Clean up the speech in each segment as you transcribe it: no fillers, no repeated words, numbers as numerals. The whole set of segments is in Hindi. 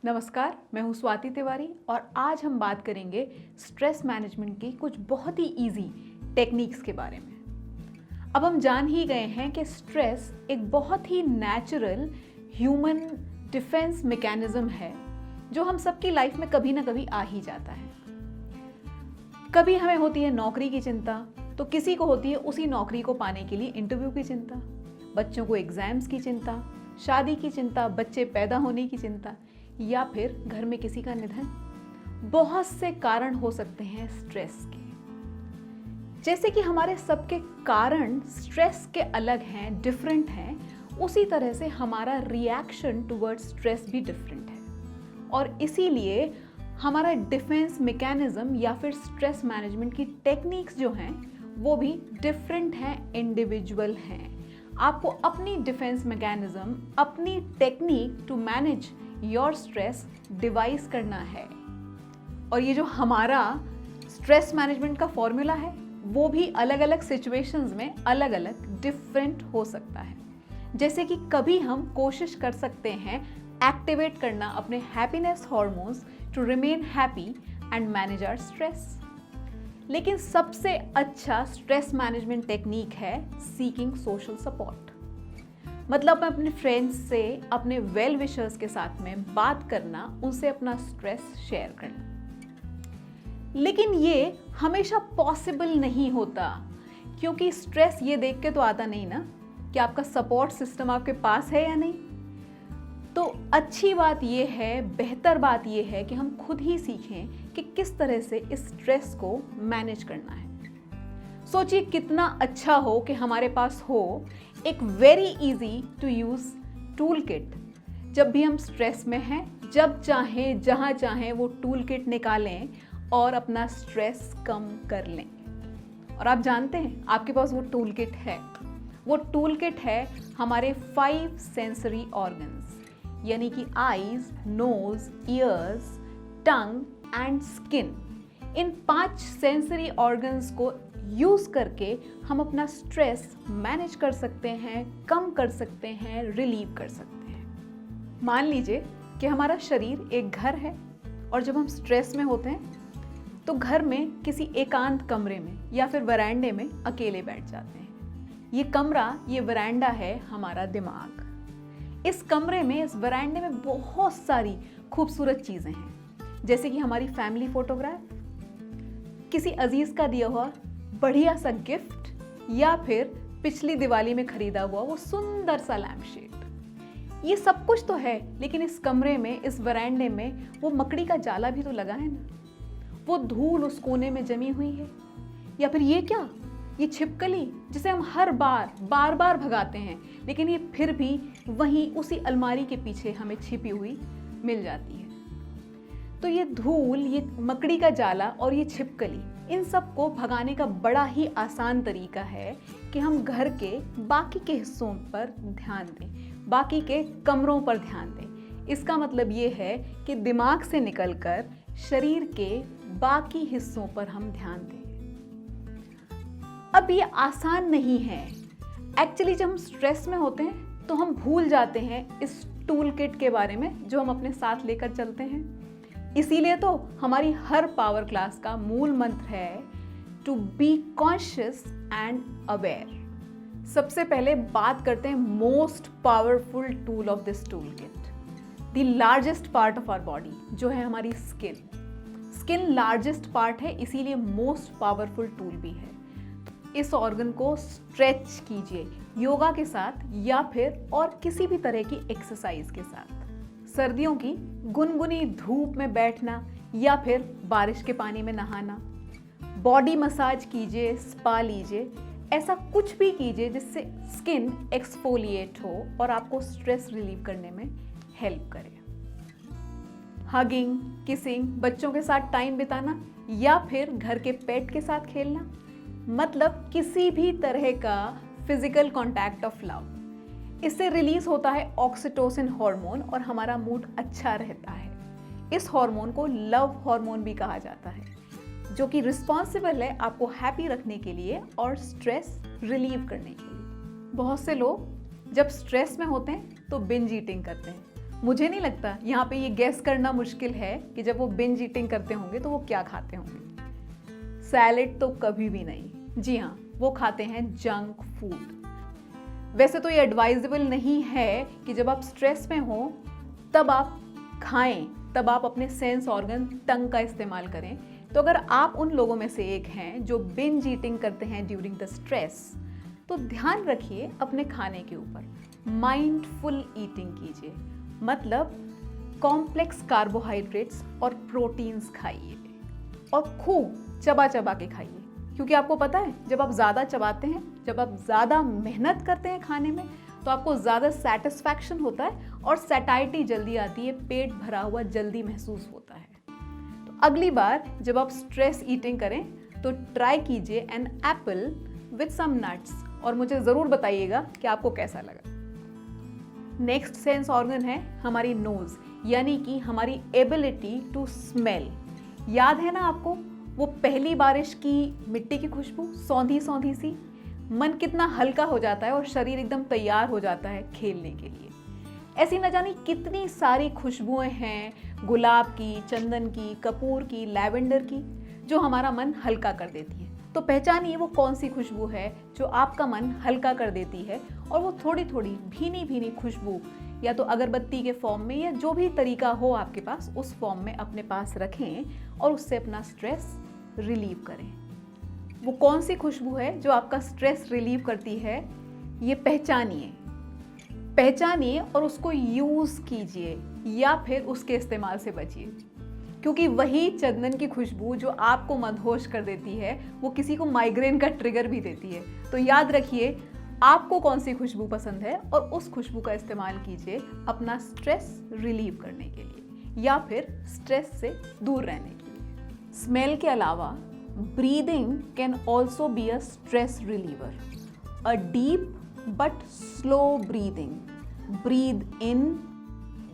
नमस्कार, मैं हूँ स्वाति तिवारी और आज हम बात करेंगे स्ट्रेस मैनेजमेंट की कुछ बहुत ही इजी टेक्निक्स के बारे में। अब हम जान ही गए हैं कि स्ट्रेस एक बहुत ही नेचुरल ह्यूमन डिफेंस मैकेनिज्म है जो हम सबकी लाइफ में कभी ना कभी आ ही जाता है। कभी हमें होती है नौकरी की चिंता, तो किसी को होती है उसी नौकरी को पाने के लिए इंटरव्यू की चिंता, बच्चों को एग्जाम्स की चिंता, शादी की चिंता, बच्चे पैदा होने की चिंता, या फिर घर में किसी का निधन। बहुत से कारण हो सकते हैं स्ट्रेस के। जैसे कि हमारे सबके कारण स्ट्रेस के अलग हैं, डिफरेंट हैं, उसी तरह से हमारा रिएक्शन टुवर्ड्स स्ट्रेस भी डिफरेंट है और इसीलिए हमारा डिफेंस मैकेनिज्म या फिर स्ट्रेस मैनेजमेंट की टेक्निक्स जो हैं वो भी डिफरेंट हैं, इंडिविजुअल हैं। आपको अपनी डिफेंस मैकेनिज्म, अपनी technique to manage your stress devise करना है। और ये जो हमारा स्ट्रेस मैनेजमेंट का फॉर्मूला है वो भी अलग अलग सिचुएशंस में अलग अलग डिफरेंट हो सकता है। जैसे कि कभी हम कोशिश कर सकते हैं एक्टिवेट करना अपने happiness hormones to remain happy and manage our stress. लेकिन सबसे अच्छा स्ट्रेस मैनेजमेंट टेक्निक है सीकिंग सोशल सपोर्ट। मतलब अपने फ्रेंड्स से, अपने वेल विशर्स के साथ में बात करना, उनसे अपना स्ट्रेस शेयर करना। लेकिन ये हमेशा पॉसिबल नहीं होता, क्योंकि स्ट्रेस ये देख के तो आता नहीं ना कि आपका सपोर्ट सिस्टम आपके पास है या नहीं। तो अच्छी बात ये है, बेहतर बात ये है कि हम खुद ही सीखें कि किस तरह से इस स्ट्रेस को मैनेज करना है। सोचिए कितना अच्छा हो कि हमारे पास हो एक very easy to use tool kit. जब भी हम स्ट्रेस में हैं, जब चाहें जहां चाहें वो टूल किट निकालें और अपना स्ट्रेस कम कर लें। और आप जानते हैं आपके पास वो टूल किट है। वो टूल किट है हमारे 5 सेंसरी ऑर्गन्स, यानी कि eyes, nose, ears, tongue and skin. इन 5 सेंसरी ऑर्गन्स को यूज करके हम अपना स्ट्रेस मैनेज कर सकते हैं, कम कर सकते हैं, रिलीव कर सकते हैं। मान लीजिए कि हमारा शरीर एक घर है और जब हम स्ट्रेस में होते हैं तो घर में किसी एकांत कमरे में या फिर वरांडे में अकेले बैठ जाते हैं। ये कमरा, ये वरांडा है हमारा दिमाग। इस कमरे में, इस वरांडे में बहुत सारी खूबसूरत चीजें हैं, जैसे कि हमारी फैमिली फोटोग्राफ, किसी अजीज का दिया हुआ बढ़िया सा गिफ्ट, या फिर पिछली दिवाली में खरीदा हुआ वो सुंदर सा लैम्प शेड। ये सब कुछ तो है, लेकिन इस कमरे में, इस वरांडे में वो मकड़ी का जाला भी तो लगा है ना। वो धूल उस कोने में जमी हुई है, या फिर ये क्या, ये छिपकली जिसे हम हर बार बार भगाते हैं, लेकिन ये फिर भी वहीं उसी अलमारी के पीछे हमें छिपी हुई मिल जाती है। तो ये धूल, ये मकड़ी का जाला और ये छिपकली, इन सब को भगाने का बड़ा ही आसान तरीका है कि हम घर के बाकी के हिस्सों पर ध्यान दें, बाकी के कमरों पर ध्यान दें। इसका मतलब ये है कि दिमाग से निकलकर शरीर के बाकी हिस्सों पर हम ध्यान दें। अब ये आसान नहीं है। एक्चुअली जब हम स्ट्रेस में होते हैं तो हम भूल जाते हैं इस टूल किट के बारे में जो हम अपने साथ लेकर चलते हैं। इसीलिए तो हमारी हर पावर क्लास का मूल मंत्र है to be conscious and aware. सबसे पहले बात करते हैं most powerful tool of this tool kit, the largest part of our body, जो है हमारी स्किन। स्किन लार्जेस्ट पार्ट है, इसीलिए मोस्ट पावरफुल टूल भी है। इस ऑर्गन को स्ट्रेच कीजिए योगा के साथ या फिर और किसी भी तरह की एक्सरसाइज के साथ। सर्दियों की गुनगुनी धूप में बैठना या फिर बारिश के पानी में नहाना, बॉडी मसाज कीजिए, स्पा लीजिए, ऐसा कुछ भी कीजिए जिससे स्किन एक्सफोलिएट हो और आपको स्ट्रेस रिलीव करने में हेल्प करे। हगिंग, किसिंग, बच्चों के साथ टाइम बिताना या फिर घर के पेट के साथ खेलना, मतलब किसी भी तरह का फिजिकल कॉन्टैक्ट ऑफ लव। इससे रिलीज होता है ऑक्सीटोसिन हार्मोन और हमारा मूड अच्छा रहता है। इस हार्मोन को लव हार्मोन भी कहा जाता है, जो कि रिस्पॉन्सिबल है आपको हैप्पी रखने के लिए और स्ट्रेस रिलीव करने के लिए। बहुत से लोग जब स्ट्रेस में होते हैं तो बिंज ईटिंग करते हैं, मुझे नहीं लगता यहाँ पे ये गेस करना मुश्किल है कि जब वो बिंज ईटिंग करते होंगे तो वो क्या खाते होंगे। सैलेड तो कभी भी नहीं। जी हाँ, वो खाते हैं जंक फूड। वैसे तो ये एडवाइजेबल नहीं है कि जब आप स्ट्रेस में हो तब आप खाएं, तब आप अपने सेंस ऑर्गन टंग का इस्तेमाल करें। तो अगर आप उन लोगों में से एक हैं जो बिंज ईटिंग करते हैं ड्यूरिंग द स्ट्रेस, तो ध्यान रखिए अपने खाने के ऊपर। माइंडफुल ईटिंग कीजिए, मतलब कॉम्प्लेक्स कार्बोहाइड्रेट्स और प्रोटीन्स खाइए और खूब चबा चबा के खाइए। क्योंकि आपको पता है, जब आप ज़्यादा चबाते हैं, जब आप ज़्यादा मेहनत करते हैं खाने में, तो आपको ज़्यादा सेटिस्फैक्शन होता है और सैटाइटी जल्दी आती है, पेट भरा हुआ जल्दी महसूस होता है। तो अगली बार जब आप स्ट्रेस ईटिंग करें तो ट्राई कीजिए an apple with some nuts और मुझे ज़रूर बताइएगा कि आपको कैसा लगा। नेक्स्ट सेंस ऑर्गन है हमारी नोज़, यानी कि हमारी एबिलिटी टू स्मेल। याद है ना आपको वो पहली बारिश की मिट्टी की खुशबू, सौंधी सौंधी सी? मन कितना हल्का हो जाता है और शरीर एकदम तैयार हो जाता है खेलने के लिए। ऐसी न जानी कितनी सारी खुशबुएं हैं, गुलाब की, चंदन की, कपूर की, लैवेंडर की, जो हमारा मन हल्का कर देती है। तो पहचानिए वो कौन सी खुशबू है जो आपका मन हल्का कर देती है, और वो थोड़ी थोड़ी भीनी भीनी खुशबू या तो अगरबत्ती के फॉर्म में या जो भी तरीका हो आपके पास, उस फॉर्म में अपने पास रखें और उससे अपना स्ट्रेस रिलीव करें। वो कौन सी खुशबू है जो आपका स्ट्रेस रिलीव करती है, ये पहचानिए और उसको यूज़ कीजिए या फिर उसके इस्तेमाल से बचिए। क्योंकि वही चंदन की खुशबू जो आपको मदहोश कर देती है, वो किसी को माइग्रेन का ट्रिगर भी देती है। तो याद रखिए आपको कौन सी खुशबू पसंद है और उस खुशबू का इस्तेमाल कीजिए अपना स्ट्रेस रिलीव करने के लिए या फिर स्ट्रेस से दूर रहने के लिए। स्मेल के अलावा breathing can also be a stress reliever. A deep but slow breathing, breathe in,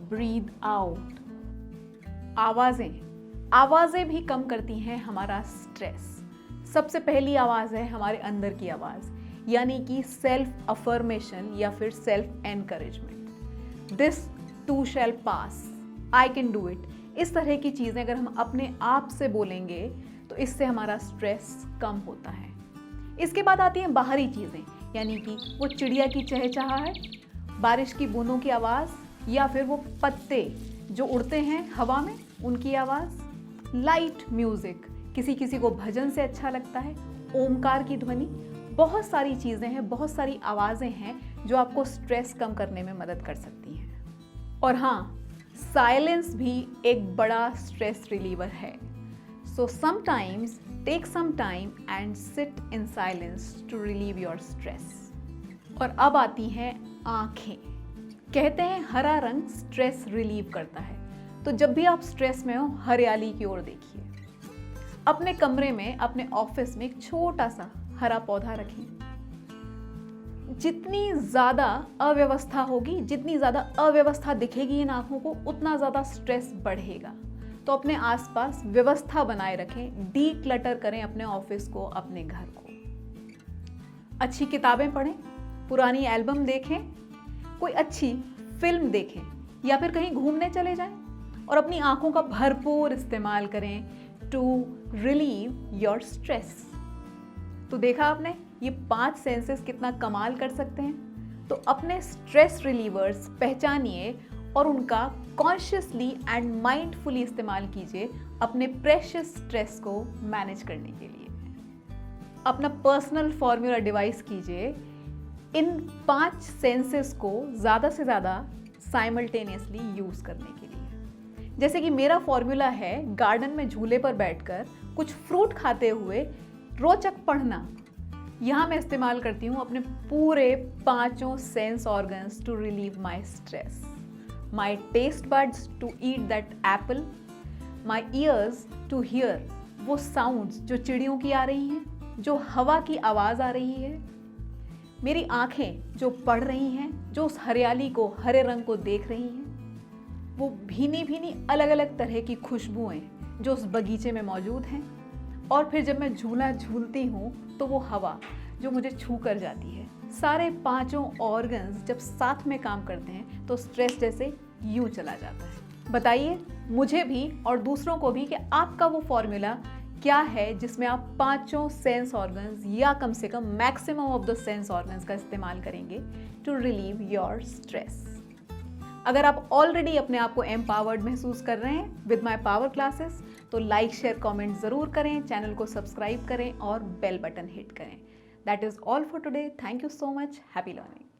breathe out. आवाज़ें भी कम करती हैं हमारा स्ट्रेस। सबसे पहली आवाज़ है हमारे अंदर की आवाज़, यानी कि सेल्फ अफर्मेशन या फिर self encouragement. This to shell pass, I can do it. इस तरह की चीज़ें अगर हम अपने आप से बोलेंगे तो इससे हमारा स्ट्रेस कम होता है। इसके बाद आती हैं बाहरी चीज़ें, यानी कि वो चिड़िया की चहचहाहट, बारिश की बूंदों की आवाज़, या फिर वो पत्ते जो उड़ते हैं हवा में उनकी आवाज़, लाइट म्यूज़िक, किसी किसी को भजन से अच्छा लगता है, ओमकार की ध्वनि। बहुत सारी चीज़ें हैं, बहुत सारी आवाज़ें हैं जो आपको स्ट्रेस कम करने में मदद कर सकती हैं। और हाँ, साइलेंस भी एक बड़ा स्ट्रेस रिलीवर है। So sometimes take some time and sit in silence to relieve your stress. और अब आती हैं आँखें। कहते हैं हरा रंग स्ट्रेस रिलीव करता है, तो जब भी आप स्ट्रेस में हो हरियाली की ओर देखिए। अपने कमरे में, अपने ऑफिस में एक छोटा सा हरा पौधा रखें। जितनी ज़्यादा अव्यवस्था होगी, जितनी ज़्यादा अव्यवस्था दिखेगी इन आँखों को, उतना ज़्यादा स्ट्रेस बढ़ेगा। तो अपने आसपास व्यवस्था बनाए रखें, डीक्लटर करें अपने ऑफिस को, अपने घर को। अच्छी किताबें पढ़ें, पुरानी एल्बम देखें, कोई अच्छी फिल्म देखें या फिर कहीं घूमने चले जाएं और अपनी आँखों का भरपूर इस्तेमाल करें टू रिलीव योर स्ट्रेस। तो देखा आपने ये 5 सेंसेस कितना कमाल कर सकते हैं। तो अपने स्ट्रेस रिलीवर्स पहचानिए और उनका कॉन्शियसली एंड माइंडफुली इस्तेमाल कीजिए अपने प्रेशियस स्ट्रेस को मैनेज करने के लिए। अपना पर्सनल फॉर्मूला डिवाइस कीजिए इन 5 सेंसेस को ज़्यादा से ज़्यादा साइमल्टेनियसली यूज़ करने के लिए। जैसे कि मेरा फॉर्मूला है गार्डन में झूले पर बैठकर कुछ फ्रूट खाते हुए रोचक पढ़ना। यहाँ मैं इस्तेमाल करती हूँ अपने पूरे 5 sense organs to relieve my stress. My taste buds to eat that apple, my ears to hear वो साउंड्स जो चिड़ियों की आ रही हैं, जो हवा की आवाज़ आ रही है, मेरी आँखें जो पढ़ रही हैं, जो उस हरियाली को, हरे रंग को देख रही हैं, वो भीनी भीनी अलग अलग तरह की खुशबुएं जो उस बगीचे में मौजूद हैं, और फिर जब मैं झूला झूलती हूँ तो वो हवा जो मुझे छू कर जाती है। सारे 5 ऑर्गन्स जब साथ में काम करते हैं तो स्ट्रेस जैसे यूं चला जाता है। बताइए मुझे भी और दूसरों को भी कि आपका वो फॉर्मूला क्या है जिसमें आप पांचों सेंस ऑर्गन्स या कम से कम maximum of the sense organs का इस्तेमाल करेंगे टू रिलीव योर स्ट्रेस। अगर आप ऑलरेडी अपने आप को एम्पावर्ड महसूस कर रहे हैं विद माय पावर क्लासेस, तो लाइक शेयर कमेंट ज़रूर करें, चैनल को सब्सक्राइब करें और बेल बटन हिट करें। That is all for today. Thank you so much. Happy learning.